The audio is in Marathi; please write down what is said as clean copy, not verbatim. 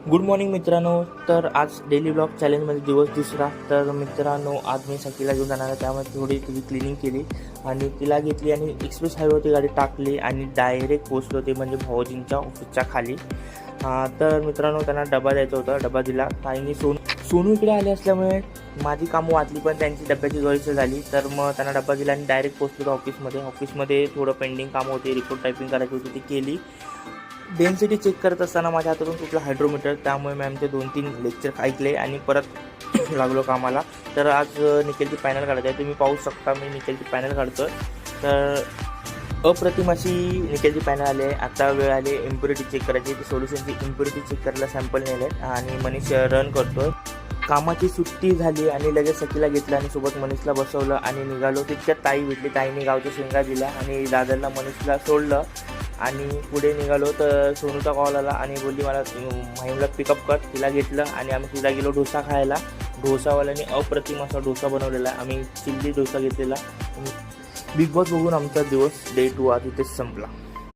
गुड मॉर्निंग मित्रांनो. तर आज डेली ब्लॉग चॅलेंजमध्ये दिवस दुसरा. तर मित्रांनो, आज मी सखीला घेऊन जाणार आहे, त्यामुळे थोडी तिची क्लिनिंग केली आणि तिला घेतली आणि एक्सप्रेस हायवेवरती गाडी टाकली आणि डायरेक्ट पोचलो ते म्हणजे भाऊजींच्या ऑफिसच्या खाली. तर मित्रांनो, त्यांना डबा द्यायचा होता, डबा दिला. ताईंनी सोनू इकडे आले असल्यामुळे माझी कामं वाचली, पण त्यांची डब्याची गरज झाली. तर मग त्यांना डबा दिला आणि डायरेक्ट पोचलो ऑफिसमध्ये थोडं पेंडिंग कामं होती, रिपोर्ट टायपिंग करायची होती, ती केली. डेन्सिटी चेक करत असताना माझ्या हातातून सुटला हायड्रोमीटर, त्यामुळे मॅमचे 2-3 लेक्चर ऐकले आणि परत लागलो कामाला. तर आज निकेलची पॅनल काढायची आहे, तुम्ही पाहू शकता मी निकेलची पॅनल काढतो. तर अप्रतिम अशी निकेलची पॅनल आली आहे. आता वेळ आली इम्प्युरिटी चेक करायची. ती सोल्युशनची इम्प्युरिटी चेक करायला सॅम्पल नेले आणि मनीष रन करतोय. कामाची सुट्टी झाली आणि लगेच सखीला घेतलं आणि सोबत मनीषला बसवलं आणि निघालो. तितक्यात ताई भेटली. ताईने गावच्या शेंगा दिल्या आणि दादाला मनीषला सोडलं आणि पुढे निघालो. तर सोनूचा कॉल आला आणि बोलली मला माहीमला पिकअप कर. तिला घेतलं आणि आम्ही तिला गेलो डोसा खायला. डोसावाल्याने अप्रतिम असा डोसा बनवलेला. आम्ही चिल्ली डोसा घेतलेला. बिग बॉस बघून आमचा दिवस डे 2 आज इथेच संपला.